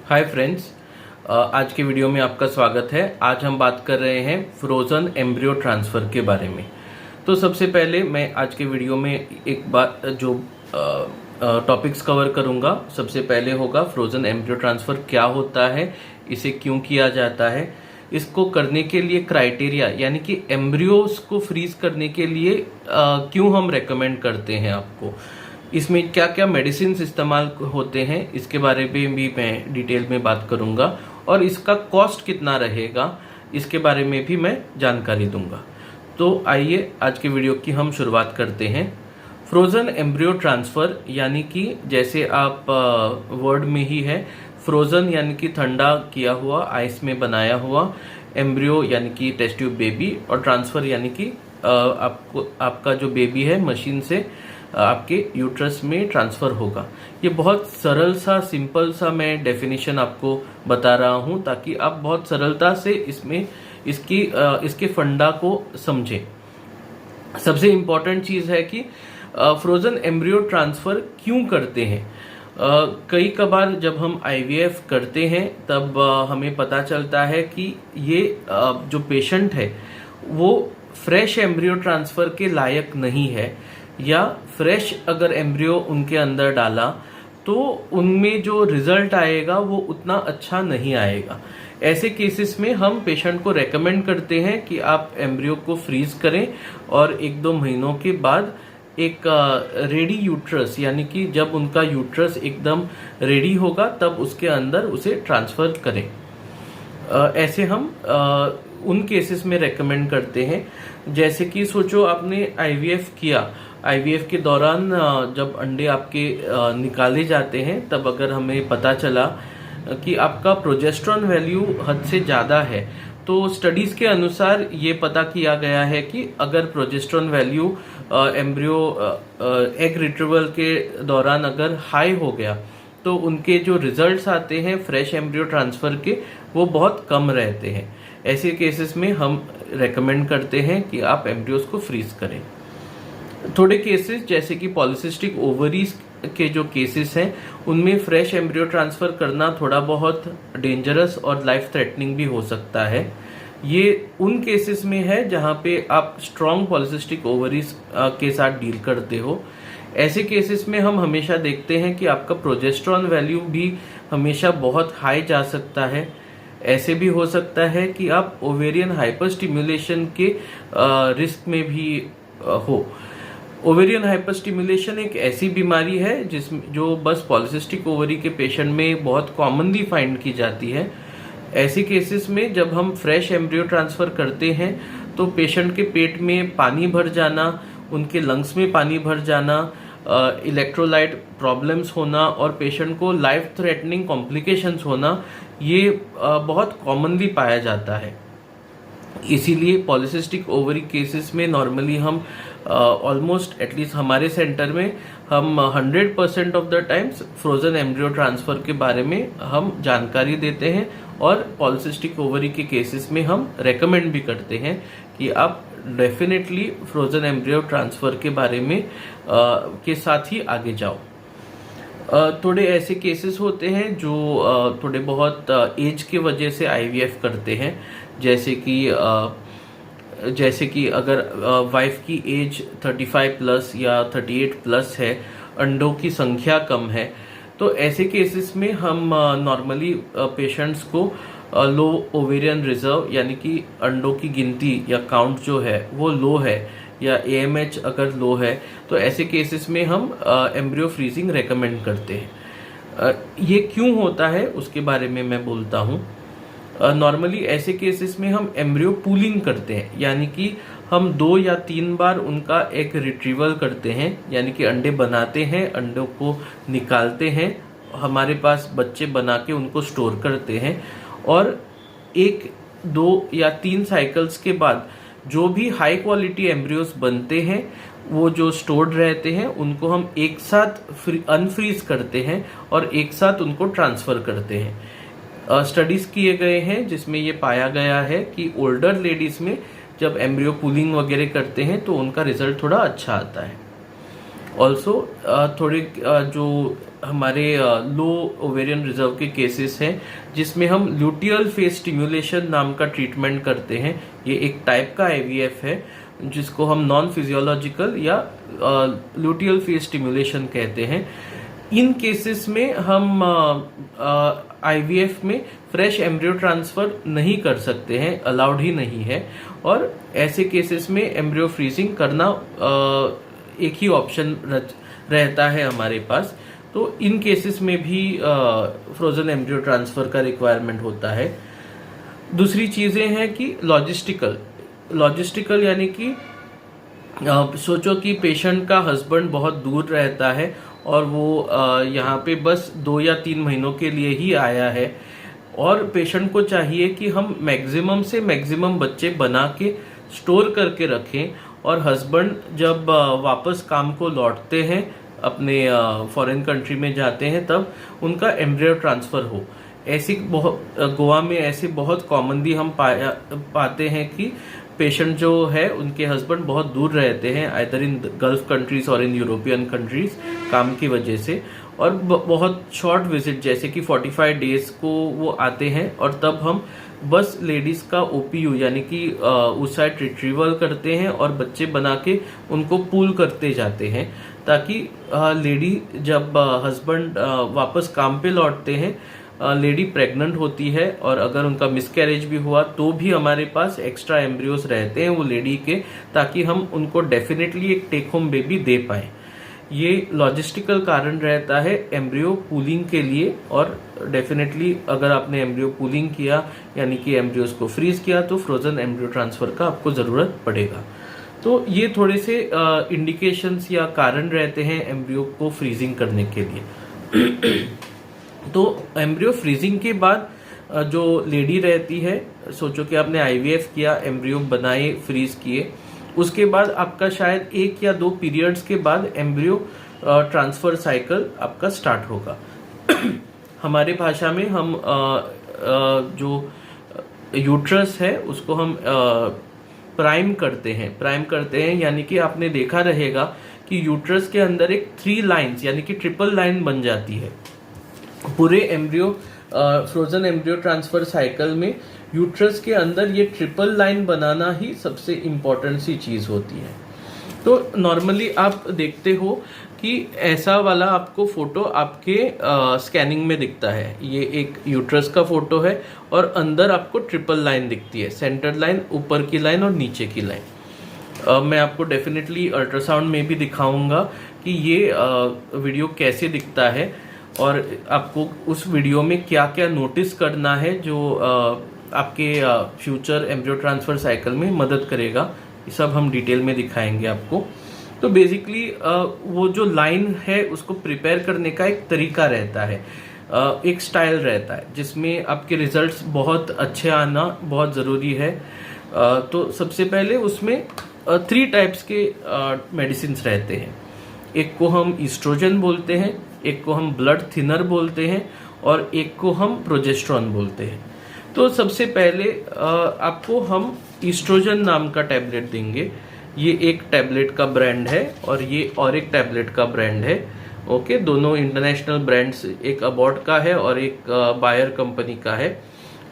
Hi friends, आज के video में आपका स्वागत है। आज हम बात कर रहे हैं फ्रोजन एम्ब्रियो ट्रांसफ़र के बारे में। तो सबसे पहले मैं आज के वीडियो में एक बात जो टॉपिक्स कवर करूंगा, सबसे पहले होगा फ्रोजन एम्ब्रियो ट्रांसफ़र क्या होता है, इसे क्यों किया जाता है, इसको करने के लिए क्राइटेरिया यानी कि एम्ब्रियोज को फ्रीज करने के लिए क्यों हम रेकमेंड करते हैं आपको, इसमें क्या क्या मेडिसिन इस्तेमाल होते हैं, इसके बारे में भी मैं डिटेल में बात करूंगा और इसका कॉस्ट कितना रहेगा इसके बारे में भी मैं जानकारी दूंगा। तो आइए आज के वीडियो की हम शुरुआत करते हैं। फ्रोजन एम्ब्रियो ट्रांसफ़र यानी कि जैसे आप वर्ड में ही है, फ्रोजन यानी कि ठंडा किया हुआ, आइस में बनाया हुआ, एम्ब्रियो यानी कि टेस्ट ट्यूब बेबी, और ट्रांसफ़र यानी कि आपका जो बेबी है मशीन से आपके यूट्रस में ट्रांसफ़र होगा। ये बहुत सरल सा, सिंपल सा मैं डेफिनेशन आपको बता रहा हूँ ताकि आप बहुत सरलता से इसके फंडा को समझें। सबसे इम्पॉर्टेंट चीज़ है कि फ्रोजन एम्ब्रियो ट्रांसफ़र क्यों करते हैं। कई कबार जब हम आईवीएफ करते हैं तब हमें पता चलता है कि ये जो पेशेंट है वो फ्रेश एम्ब्रियो ट्रांसफ़र के लायक नहीं है, या फ्रेश अगर एम्ब्रियो उनके अंदर डाला तो उनमें जो रिजल्ट आएगा वो उतना अच्छा नहीं आएगा। ऐसे केसेस में हम पेशेंट को रेकमेंड करते हैं कि आप एम्ब्रियो को फ्रीज करें और 1-2 महीनों के बाद एक रेडी यूट्रस यानी कि जब उनका यूट्रस एकदम रेडी होगा तब उसके अंदर उसे ट्रांसफ़र करें। ऐसे हम उन केसेस में रेकमेंड करते हैं, जैसे कि सोचो आपने आईवीएफ किया, आईवीएफ के दौरान जब अंडे आपके निकाले जाते हैं तब अगर हमें पता चला कि आपका प्रोजेस्टेरॉन वैल्यू हद से ज़्यादा है, तो स्टडीज़ के अनुसार ये पता किया गया है कि अगर progesterone value embryo egg retrieval के दौरान अगर हाई हो गया तो उनके जो रिजल्ट्स आते हैं फ्रेश एम्ब्रियो ट्रांसफ़र के वो बहुत कम रहते हैं। ऐसे केसेस में हम रेकमेंड करते हैं कि आप एम्ब्रियोज को फ्रीज करें। थोड़े केसेस जैसे कि पॉलिसिस्टिक ओवरीज के जो केसेस हैं उनमें फ्रेश एम्ब्रियो ट्रांसफ़र करना थोड़ा बहुत डेंजरस और लाइफ थ्रेटनिंग भी हो सकता है। ये उन केसेस में है जहां पे आप स्ट्रॉन्ग पॉलिसिस्टिक ओवरीज के साथ डील करते हो। ऐसे केसेस में हम हमेशा देखते हैं कि आपका प्रोजेस्टेरॉन वैल्यू भी हमेशा बहुत हाई जा सकता है। ऐसे भी हो सकता है कि आप ओवेरियन हाइपर स्टिमुलेशन के रिस्क में भी हो। ओवेरियन हाइपरस्टिमुलेशन एक ऐसी बीमारी है जो बस पॉलिसिस्टिक ओवरी के पेशेंट में बहुत कॉमनली फाइंड की जाती है। ऐसे केसेस में जब हम फ्रेश एम्ब्रियो ट्रांसफ़र करते हैं तो पेशेंट के पेट में पानी भर जाना, उनके लंग्स में पानी भर जाना, इलेक्ट्रोलाइट प्रॉब्लम्स होना और पेशेंट को लाइफ थ्रेटनिंग कॉम्प्लिकेशंस होना, ये बहुत कॉमनली पाया जाता है। इसीलिए पॉलिसिस्टिक ओवरी केसेस में नॉर्मली हम ऑलमोस्ट एटलीस्ट हमारे सेंटर में हम 100% of the times frozen embryo transfer के बारे में हम जानकारी देते हैं और पॉलिसिस्टिक ओवरी के केसेस में हम रेकमेंड भी करते हैं कि आप डेफिनेटली फ्रोजन एम्ब्रियो ट्रांसफ़र के बारे में के साथ ही आगे जाओ। थोड़े ऐसे केसेस होते हैं जो थोड़े बहुत एज के वजह से आईवीएफ करते हैं, जैसे कि अगर वाइफ की एज 35 प्लस या 38 प्लस है, अंडों की संख्या कम है, तो ऐसे केसेस में हम नॉर्मली पेशेंट्स को लो ओवेरियन रिजर्व यानी कि अंडों की गिनती या काउंट जो है वो लो है या एएमएच अगर लो है तो ऐसे केसेस में हम एम्ब्रियो फ्रीजिंग रेकमेंड करते हैं। ये क्यों होता है उसके बारे में मैं बोलता हूँ। नॉर्मली ऐसे केसेस में हम एम्ब्रियो पूलिंग करते हैं, यानी कि हम 2 या 3 बार उनका एक रिट्रीवल करते हैं, यानी कि अंडे बनाते हैं, अंडों को निकालते हैं, हमारे पास बच्चे बना के उनको स्टोर करते हैं और 1, 2 या 3 साइकिल्स के बाद जो भी हाई क्वालिटी एम्ब्रियोज बनते हैं वो जो स्टोर्ड रहते हैं उनको हम एक साथ अनफ्रीज करते हैं और एक साथ उनको ट्रांसफ़र करते हैं। स्टडीज़ किए गए हैं जिसमें ये पाया गया है कि ओल्डर लेडीज़ में जब एम्ब्रियो पूलिंग वगैरह करते हैं तो उनका रिजल्ट थोड़ा अच्छा आता है। ऑल्सो थोड़े जो हमारे लो ओवेरियन रिजर्व के केसेस हैं जिसमें हम ल्यूटियल फेस स्टिम्युलेशन नाम का ट्रीटमेंट करते हैं। ये एक टाइप का आईवीएफ है जिसको हम नॉन फिजियोलॉजिकल या ल्यूटियल फेस स्टिम्युलेशन कहते हैं। इन केसेस में हम आईवीएफ में फ्रेश एम्ब्रियो ट्रांसफर नहीं कर सकते हैं, अलाउड ही नहीं है, और ऐसे केसेस में एम्ब्रियो फ्रीजिंग करना एक ही ऑप्शन रहता है हमारे पास। तो इन केसेस में भी फ्रोजन एम्ब्रियो ट्रांसफर का रिक्वायरमेंट होता है। दूसरी चीजें हैं कि लॉजिस्टिकल यानी कि सोचो कि पेशेंट का हस्बैंड बहुत दूर रहता है और वो यहाँ पे बस 2 या 3 महीनों के लिए ही आया है, और पेशेंट को चाहिए कि हम मैक्सिमम से मैक्सिमम बच्चे बना के स्टोर करके रखें, और हस्बैंड जब वापस काम को लौटते हैं, अपने फॉरेन कंट्री में जाते हैं, तब उनका एम्ब्रियो ट्रांसफर हो। ऐसी गोवा में ऐसे बहुत कॉमनली हम पाते हैं कि पेशेंट जो है उनके हस्बैंड बहुत दूर रहते हैं, आइदर इन गल्फ कंट्रीज और इन यूरोपियन कंट्रीज काम की वजह से, और बहुत शॉर्ट विजिट जैसे कि 45 डेज को वो आते हैं, और तब हम बस लेडीज का ओपीयू यानी कि उस साइड रिट्रीवल करते हैं और बच्चे बना के उनको पूल करते जाते हैं, ताकि लेडी जब हस्बैंड वापस काम पे लौटते हैं, लेडी प्रेग्नेंट होती है, और अगर उनका मिसकैरेज भी हुआ तो भी हमारे पास एक्स्ट्रा एम्ब्रियोस रहते हैं वो लेडी के, ताकि हम उनको डेफिनेटली एक टेक होम बेबी दे पाएं। ये लॉजिस्टिकल कारण रहता है एम्ब्रियो पूलिंग के लिए, और डेफिनेटली अगर आपने एम्ब्रियो पूलिंग किया यानी कि एम्ब्रियोस को फ्रीज किया तो फ्रोजन एम्ब्रियो ट्रांसफर का आपको जरूरत पड़ेगा। तो ये थोड़े से इंडिकेशंस या कारण रहते हैं एम्ब्रियो को फ्रीजिंग करने के लिए। तो एम्ब्रियो फ्रीजिंग के बाद जो लेडी रहती है, सोचो कि आपने आईवीएफ किया, एम्ब्रियो बनाए, फ्रीज किए, उसके बाद आपका शायद 1 या 2 पीरियड्स के बाद एम्ब्रियो ट्रांसफर साइकिल आपका स्टार्ट होगा। हमारे भाषा में हम जो यूट्रस है उसको हम प्राइम करते हैं यानी कि आपने देखा रहेगा कि यूट्रस के अंदर एक 3 लाइन्स यानी कि ट्रिपल लाइन बन जाती है। पूरे embryo frozen embryo transfer cycle में यूट्रस के अंदर ये ट्रिपल लाइन बनाना ही सबसे इम्पोर्टेंट सी चीज होती है। तो नॉर्मली आप देखते हो कि ऐसा वाला आपको फोटो आपके स्कैनिंग में दिखता है। ये एक यूट्रस का फोटो है और अंदर आपको ट्रिपल लाइन दिखती है, सेंटर लाइन, ऊपर की लाइन और नीचे की लाइन। मैं आपको डेफिनेटली अल्ट्रासाउंड में भी दिखाऊंगा कि ये वीडियो कैसे दिखता है, और आपको उस वीडियो में क्या क्या नोटिस करना है जो आपके फ्यूचर एम्ब्रियो ट्रांसफर साइकिल में मदद करेगा। ये सब हम डिटेल में दिखाएंगे आपको। तो बेसिकली वो जो लाइन है उसको प्रिपेयर करने का एक तरीका रहता है, एक स्टाइल रहता है जिसमें आपके रिजल्ट्स बहुत अच्छे आना बहुत ज़रूरी है। तो सबसे पहले उसमें 3 टाइप्स के मेडिसिन रहते हैं। एक को हम ईस्ट्रोजन बोलते हैं, एक को हम ब्लड थिनर बोलते हैं, और एक को हम प्रोजेस्टेरॉन बोलते हैं। तो सबसे पहले आपको हम ईस्ट्रोजन नाम का टैबलेट देंगे। ये एक टैबलेट का ब्रांड है और ये और एक टैबलेट का ब्रांड है। ओके, दोनों इंटरनेशनल ब्रांड्स, एक अबॉट का है और एक बायर कंपनी का है।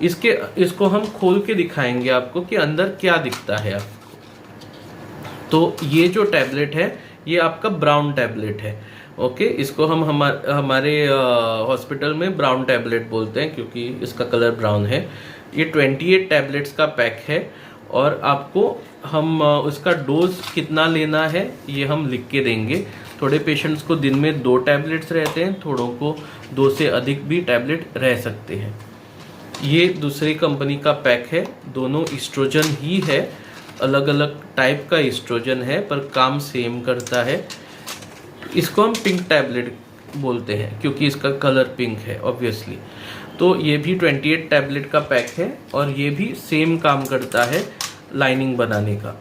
इसको हम खोल के दिखाएंगे आपको कि अंदर क्या दिखता है आपको। तो ये जो टैबलेट है ये आपका ब्राउन टैबलेट है। ओके, इसको हम हमारे हॉस्पिटल में ब्राउन टैबलेट बोलते हैं क्योंकि इसका कलर ब्राउन है। ये 28 टैबलेट्स का पैक है और आपको हम उसका डोज कितना लेना है ये हम लिख के देंगे। थोड़े पेशेंट्स को दिन में 2 टैबलेट्स रहते हैं, थोड़ों को 2 से अधिक भी टैबलेट रह सकते हैं। ये दूसरी कंपनी का पैक है, दोनों ईस्ट्रोजन ही है, अलग अलग टाइप का ईस्ट्रोजन है पर काम सेम करता है। इसको हम पिंक टैबलेट बोलते हैं क्योंकि इसका कलर पिंक है ऑब्वियसली। तो ये भी 28 टैबलेट का पैक है और ये भी सेम काम करता है लाइनिंग बनाने का।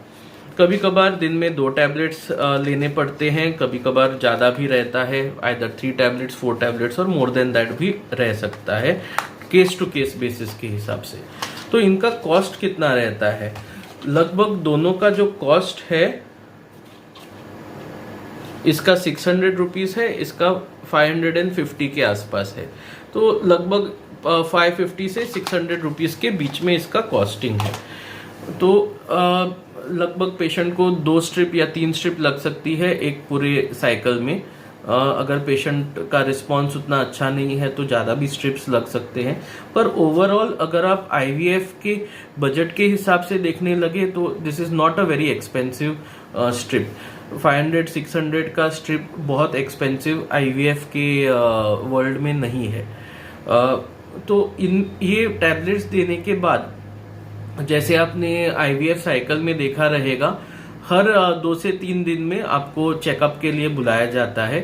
कभी कभार दिन में 2 टैबलेट्स लेने पड़ते हैं, कभी कभार ज़्यादा भी रहता है, आइदर 3 टैबलेट्स, 4 टैबलेट्स और मोर देन दैट भी रह सकता है, केस टू केस बेसिस के हिसाब से। तो इनका कॉस्ट कितना रहता है? लगभग दोनों का जो कॉस्ट है इसका 600 रुपीज़ है, इसका 550 के आसपास है। तो लगभग 550 से 600 रुपीज़ के बीच में इसका कॉस्टिंग है। तो लगभग पेशेंट को 2 स्ट्रिप या 3 स्ट्रिप लग सकती है एक पूरे साइकिल में। अगर पेशेंट का रिस्पॉन्स उतना अच्छा नहीं है तो ज़्यादा भी स्ट्रिप्स लग सकते हैं। पर ओवरऑल अगर आप आईवीएफ के बजट के हिसाब से देखने लगे तो this is not a very expensive strip. 500-600 का स्ट्रिप बहुत एक्सपेंसिव आईवीएफ के वर्ल्ड में नहीं है। तो ये टैबलेट्स देने के बाद जैसे आपने आईवीएफ साइकिल में देखा रहेगा, हर 2 से 3 दिन में आपको चेकअप के लिए बुलाया जाता है।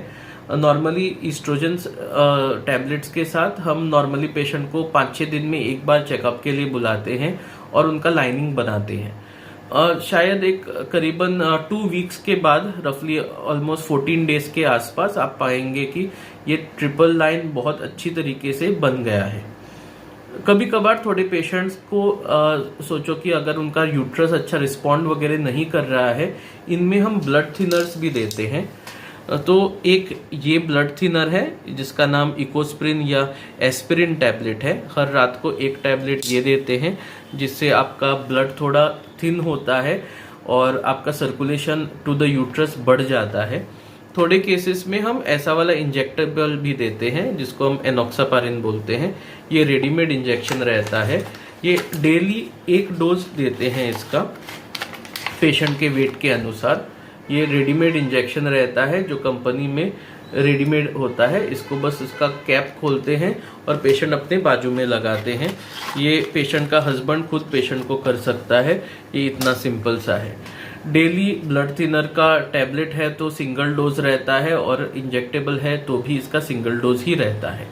नॉर्मली ईस्ट्रोजन टैबलेट्स के साथ हम नॉर्मली पेशेंट को 5-6 दिन में एक बार चेकअप के लिए बुलाते हैं और उनका लाइनिंग बनाते हैं। शायद एक करीबन 2 वीक्स के बाद रफली ऑलमोस्ट 14 डेज के आसपास आप पाएंगे कि ये ट्रिपल लाइन बहुत अच्छी तरीके से बन गया है। कभी कभार थोड़े पेशेंट्स को सोचो कि अगर उनका यूट्रस अच्छा रिस्पॉन्ड वगैरह नहीं कर रहा है, इनमें हम ब्लड थिनर्स भी देते हैं। तो एक ये ब्लड थिनर है जिसका नाम इकोस्प्रिन या एस्पिरिन टैबलेट है। हर रात को एक टैबलेट ये देते हैं जिससे आपका ब्लड थोड़ा थिन होता है और आपका सर्कुलेशन टू द यूट्रस बढ़ जाता है। थोड़े केसेस में हम ऐसा वाला इंजेक्टेबल भी देते हैं जिसको हम एनॉक्सापारिन बोलते हैं। ये रेडीमेड इंजेक्शन रहता है। ये डेली 1 डोज देते हैं इसका पेशेंट के वेट के अनुसार। ये रेडीमेड इंजेक्शन रहता है जो कंपनी में रेडीमेड होता है। इसको बस इसका कैप खोलते हैं और पेशेंट अपने बाजू में लगाते हैं। ये पेशेंट का हस्बैंड खुद पेशेंट को कर सकता है। ये इतना सिंपल सा है। डेली ब्लड थिनर का टैबलेट है तो सिंगल डोज रहता है और इंजेक्टेबल है तो भी इसका सिंगल डोज ही रहता है।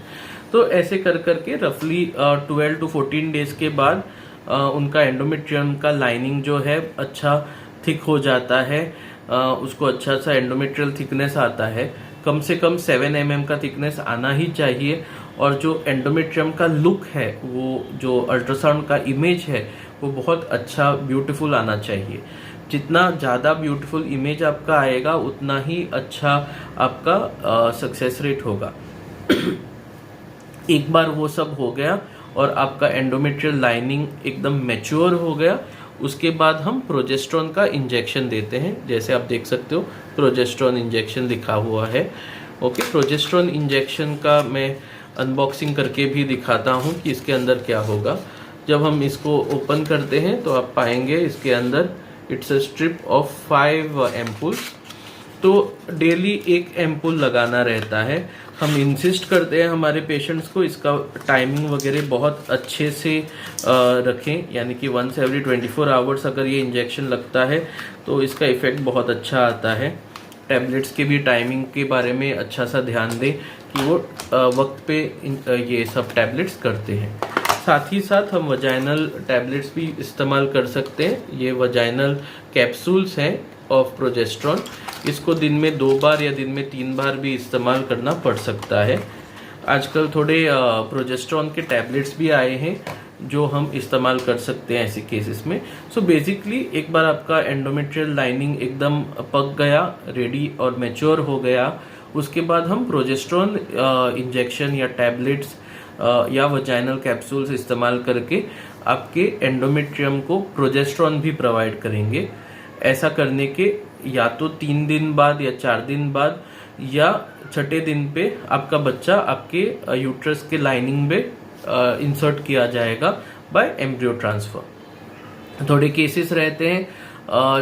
तो ऐसे कर करके रफली 12 to 14 डेज के बाद उनका एंडोमेट्रियम का लाइनिंग जो है अच्छा थिक हो जाता है। उसको अच्छा सा एंडोमेट्रियल थिकनेस आता है। कम से कम 7 mm का थिकनेस आना ही चाहिए। और जो एंडोमेट्रियम का लुक है, वो जो अल्ट्रासाउंड का इमेज है, वो बहुत अच्छा ब्यूटीफुल आना चाहिए। जितना ज़्यादा ब्यूटीफुल इमेज आपका आएगा उतना ही अच्छा आपका सक्सेस रेट होगा। एक बार वो सब हो गया और आपका एंडोमेट्रियल लाइनिंग एकदम मैच्योर हो गया, उसके बाद हम प्रोजेस्ट्रॉन का इंजेक्शन देते हैं। जैसे आप देख सकते हो प्रोजेस्ट्रॉन इंजेक्शन लिखा हुआ है। ओके, प्रोजेस्ट्रॉन इंजेक्शन का मैं अनबॉक्सिंग करके भी दिखाता हूँ कि इसके अंदर क्या होगा। जब हम इसको ओपन करते हैं तो आप पाएंगे इसके अंदर it's a strip of 5 ampoules. तो डेली 1 एम्पुल लगाना रहता है। हम इंसिस्ट करते हैं हमारे पेशेंट्स को इसका टाइमिंग वगैरह बहुत अच्छे से रखें, यानी कि 1 every 24 आवर्स अगर ये इंजेक्शन लगता है तो इसका इफ़ेक्ट बहुत अच्छा आता है। टैबलेट्स के भी टाइमिंग के बारे में अच्छा सा ध्यान दें कि वो वक्त पे ये सब टैबलेट्स करते हैं। साथ ही साथ हम वजाइनल टैबलेट्स भी इस्तेमाल कर सकते हैं। ये वजाइनल कैप्सूल्स हैं ऑफ प्रोजेस्ट्रॉन। इसको दिन में 2 बार या दिन में 3 बार भी इस्तेमाल करना पड़ सकता है। आजकल थोड़े प्रोजेस्ट्रॉन के टैबलेट्स भी आए हैं जो हम इस्तेमाल कर सकते हैं ऐसे केसेस में। सो बेसिकली एक बार आपका एंडोमेट्रियल लाइनिंग एकदम पक गया, रेडी और मैच्योर हो गया, उसके बाद हम प्रोजेस्ट्रॉन इंजेक्शन या टैबलेट्स या वजाइनल कैप्सूल्स इस्तेमाल करके आपके एंडोमेट्रियम को प्रोजेस्ट्रॉन भी प्रोवाइड करेंगे। ऐसा करने के या तो 3 दिन बाद या 4 दिन बाद या 6ठे दिन पे आपका बच्चा आपके यूट्रस के लाइनिंग में इंसर्ट किया जाएगा बाय एम्ब्रियो ट्रांसफर। थोड़े केसेस रहते हैं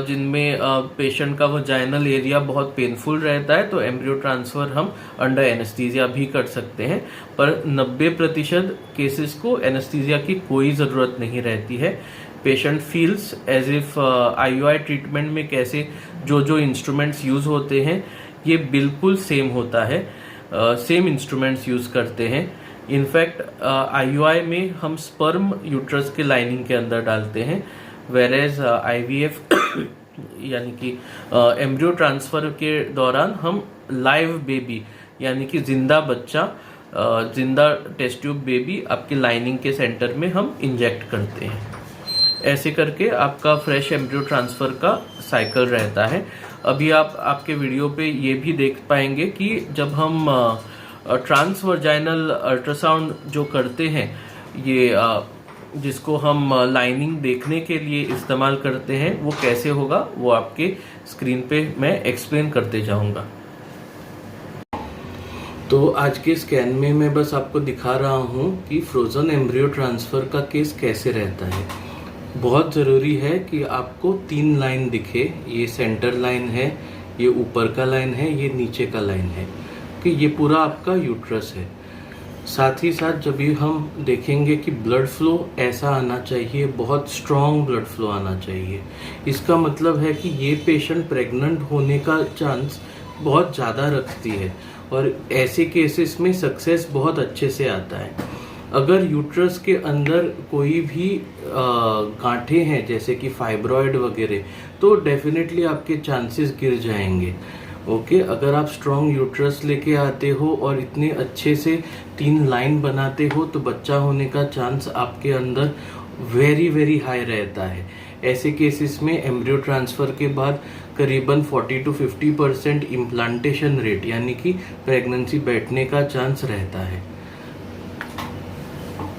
जिनमें पेशेंट का वजाइनल एरिया बहुत पेनफुल रहता है तो एम्ब्रियो ट्रांसफर हम अंडर एनेस्थीसिया भी कर सकते हैं। पर 90% केसेस को एनेस्थीसिया की कोई ज़रूरत नहीं रहती है। Patient feels as if IUI treatment में कैसे जो इंस्ट्रूमेंट्स यूज़ होते हैं ये बिल्कुल सेम होता है। सेम इंस्ट्रूमेंट्स यूज़ करते हैं। इनफैक्ट आईयूआई में हम स्पर्म यूट्रस के लाइनिंग के अंदर डालते हैं, वेरेज आईवीएफ यानी कि एम्ब्रियो ट्रांसफर के दौरान हम लाइव बेबी यानी कि जिंदा बच्चा, जिंदा टेस्ट ट्यूब बेबी आपके लाइनिंग के सेंटर में हम इंजेक्ट करते हैं। ऐसे करके आपका फ्रेश एम्ब्रियो ट्रांसफ़र का साइकिल रहता है। अभी आप आपके वीडियो पे ये भी देख पाएंगे कि जब हम ट्रांसवर्जाइनल अल्ट्रासाउंड जो करते हैं, ये जिसको हम लाइनिंग देखने के लिए इस्तेमाल करते हैं, वो कैसे होगा वो आपके स्क्रीन पे मैं एक्सप्लेन करते जाऊंगा। तो आज के स्कैन में मैं बस आपको दिखा रहा हूँ कि फ्रोज़न एम्ब्रियो ट्रांसफ़र का केस कैसे रहता है। बहुत ज़रूरी है कि आपको 3 लाइन दिखे। ये सेंटर लाइन है, ये ऊपर का लाइन है, ये नीचे का लाइन है, कि ये पूरा आपका यूट्रस है। साथ ही साथ जब भी हम देखेंगे कि ब्लड फ्लो ऐसा आना चाहिए, बहुत स्ट्रॉन्ग ब्लड फ्लो आना चाहिए। इसका मतलब है कि ये पेशेंट प्रेग्नेंट होने का चांस बहुत ज़्यादा रखती है और ऐसे केसेस में सक्सेस बहुत अच्छे से आता है। अगर यूट्रस के अंदर कोई भी गांठें हैं जैसे कि फाइब्रॉइड वगैरह, तो डेफिनेटली आपके चांसेस गिर जाएंगे। ओके, अगर आप स्ट्रॉन्ग यूट्रस लेके आते हो और इतने अच्छे से 3 लाइन बनाते हो तो बच्चा होने का चांस आपके अंदर वेरी वेरी हाई रहता है। ऐसे केसेस में एम्ब्रियो ट्रांसफ़र के बाद करीबन 40 to 50% इम्प्लांटेशन रेट यानी कि प्रेगनेंसी बैठने का चांस रहता है।